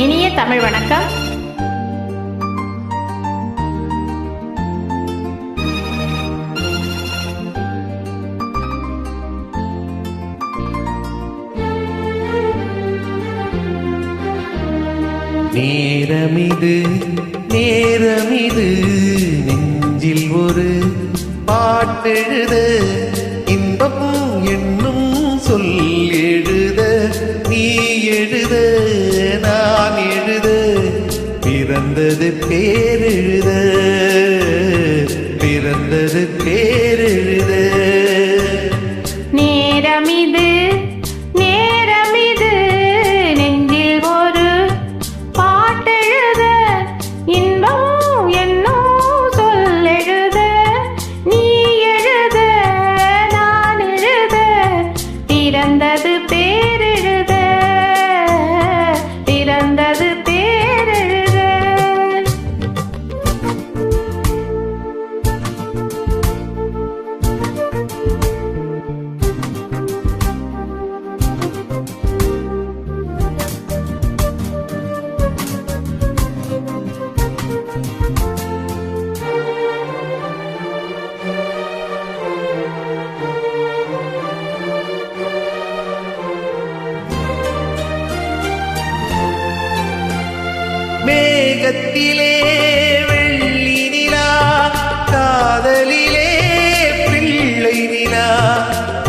இனிய தமிழ் வணக்கம். நேரமிது நேரமிது நெஞ்சில் ஒரு பாட்டெழுத இன்பம் என்னும் சொல் எழுத நீ எழுத நான் எழுத பிறந்தது பேரெழுத பிறந்தது பேரெழுத. நேரமிது நேரமிது நெஞ்சில் ஒரு பாட்டெழுத இன்பம் என்னும் சொல் எழுத நீ எழுத நான் எழுத பிறந்தது பேரெழுத பிறந்தது பேரெழுத. மேகத்திலே வெள்ளி நிலா காதலிலே பிள்ளை நிலா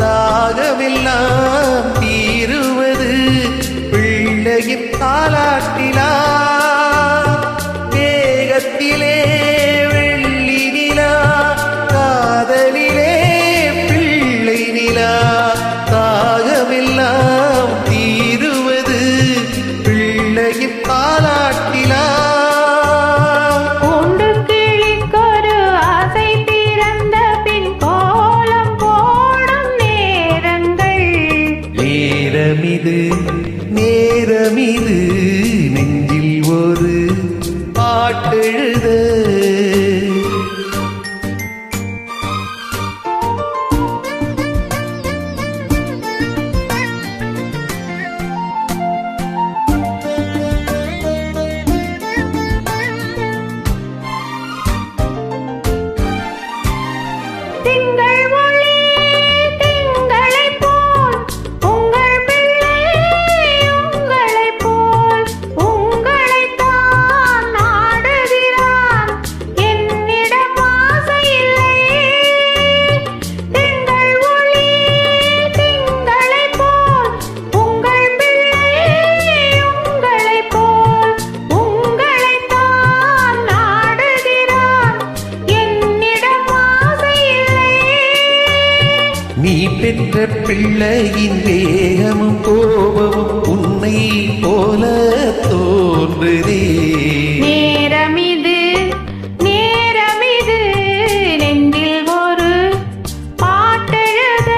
தாகமெல்லாம் தீருவது பிள்ளையின் தாலாட்டிலா. மேகத்திலே வெள்ளி நிலா காதலிலே பிள்ளை நிலா தாகமெல்லாம் தீருவது பிள்ளையின் தாலாட்டிலா. உண்டு கிளிக்கொரு ஆசை பிறந்த பின் கோலம் போடும் நேரங்கள். நேரமிது நேரமிது நெஞ்சில் ஒரு பாட்டெழுத திங்கள் ஒளி திங்களைப் போல் உங்கள் பிள்ளை உங்களைப் போல் உங்களைத்தான் நாடுகிறான் என்னிடம் ஆசை இல்லை. திங்கள் ஒளி திங்களைப் போல் உங்கள் பிள்ளை உங்களைப் போல் உங்களைத்தான் நாடுகிறான் என்னிடம் ஆசை இல்லை. நீ பெற்ற பிள்ளையின் வேகமும் கோபமும் உன்னை போல தோன்றுதே. நேரமிது நேரமிது நெஞ்சில் ஒரு பாட்டெழுத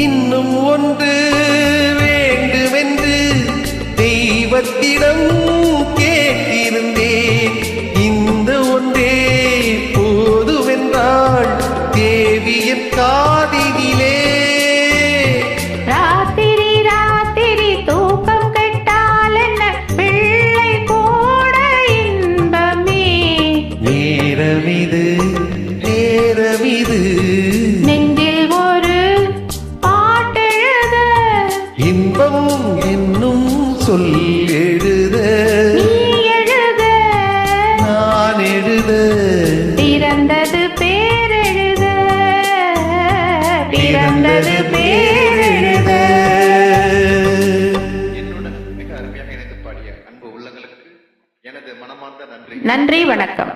இன்னும் ஒன்று வேண்டுமென்று தெய்வத்திடம் கேட்டிருந்தேன். இந்த ஒன்றே போதுமென்றாள் தேவியின் காதினிலே. ராத்திரி ராத்திரி தூக்கம் கெட்டால் என்ன பிள்ளை கூட இன்பமே. நேரமிது நேரமிது நெஞ்சில் ஒரு பாட்டெழுத இன்பம் என்னும் சொல் எழுத நீ எழுத நான் எழுத பிறந்தது பேரெழுத பிறந்தது பேரெழுத. என்னுடன் மிக அருமையாக இணைந்து பாடிய அன்பு உள்ளங்களுக்கு எனது மனமார்ந்த நன்றி. நன்றி, வணக்கம்.